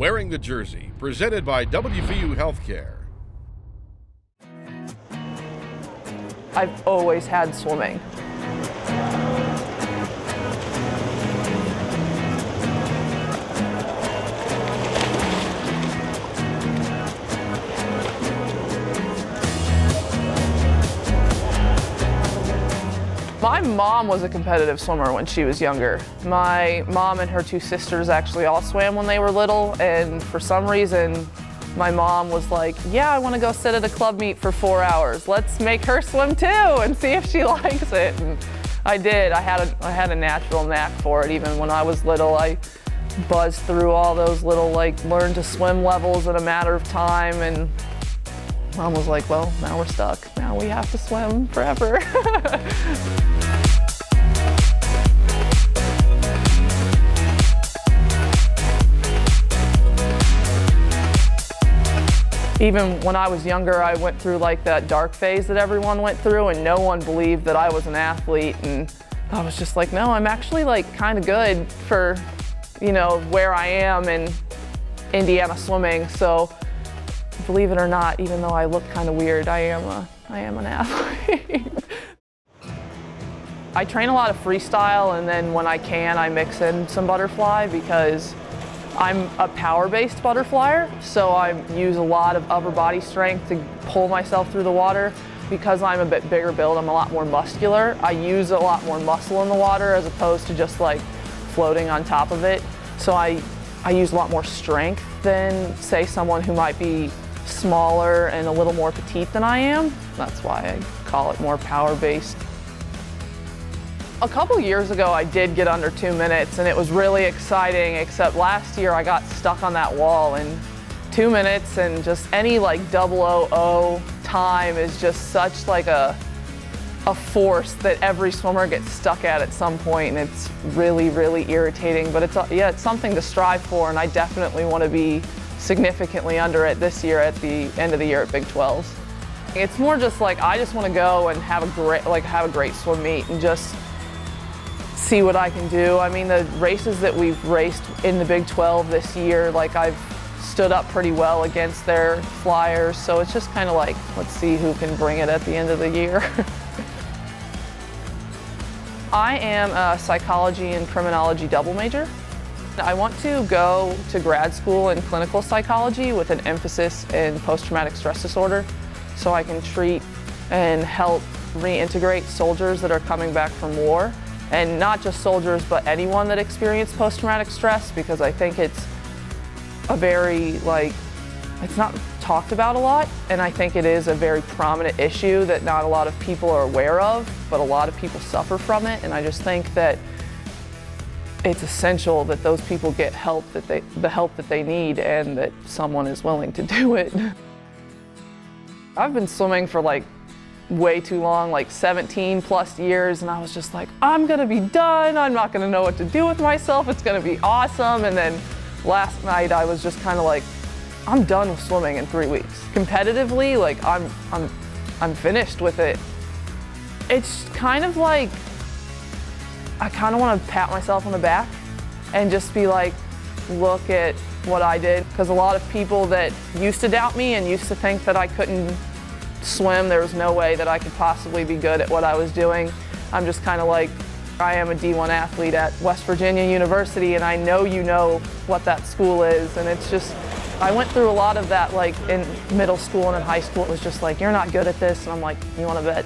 Wearing the Jersey, presented by WVU Healthcare. I've always had swimming. My mom was a competitive swimmer when she was younger. My mom and her two sisters actually all swam when they were little, and for some reason, my mom was like, yeah, I want to go sit at a club meet for 4 hours. Let's make her swim too and see if she likes it. And I did. I had a natural knack for it. Even when I was little, I buzzed through all those little learn to swim levels in a matter of time, and Mom was like, well, now we're stuck. Now we have to swim forever. Even when I was younger, I went through that dark phase that everyone went through, and no one believed that I was an athlete. And I was just like, no, I'm actually kind of good for, where I am in Indiana swimming. So believe it or not, even though I look kind of weird, I am an athlete. I train a lot of freestyle, and then when I can, I mix in some butterfly because I'm a power-based butterflyer, so I use a lot of upper body strength to pull myself through the water. Because I'm a bit bigger build, I'm a lot more muscular. I use a lot more muscle in the water as opposed to just floating on top of it. So I use a lot more strength than, say, someone who might be smaller and a little more petite than I am. That's why I call it more power-based. A couple years ago, I did get under 2 minutes, and it was really exciting, except last year I got stuck on that wall, and 2 minutes and just any 000 time is just such a force that every swimmer gets stuck at some point, and it's really, really irritating. But it's something to strive for, and I definitely want to be significantly under it this year at the end of the year at Big 12s. It's more just I just want to go and have a great swim meet and just see what I can do. I mean, the races that we've raced in the Big 12 this year, I've stood up pretty well against their flyers, so it's just kind of let's see who can bring it at the end of the year. I am a psychology and criminology double major. I want to go to grad school in clinical psychology with an emphasis in post-traumatic stress disorder, so I can treat and help reintegrate soldiers that are coming back from war. And not just soldiers, but anyone that experienced post-traumatic stress, because I think it's a very, it's not talked about a lot, and I think it is a very prominent issue that not a lot of people are aware of, but a lot of people suffer from it, and I just think that it's essential that those people get the help that they need, and that someone is willing to do it. I've been swimming for way too long, 17 plus years, and I was just I'm gonna be done, I'm not gonna know what to do with myself, it's gonna be awesome. And then last night I was just kind of I'm done with swimming in 3 weeks. Competitively, I'm finished with it. It's kind of I kind of want to pat myself on the back and just be look at what I did, because a lot of people that used to doubt me and used to think that I couldn't swim, there was no way that I could possibly be good at what I was doing. I'm just kind of I am a D1 athlete at West Virginia University, and I know you know what that school is, and it's just, I went through a lot of that in middle school and in high school. It was just you're not good at this, and I'm you want to bet?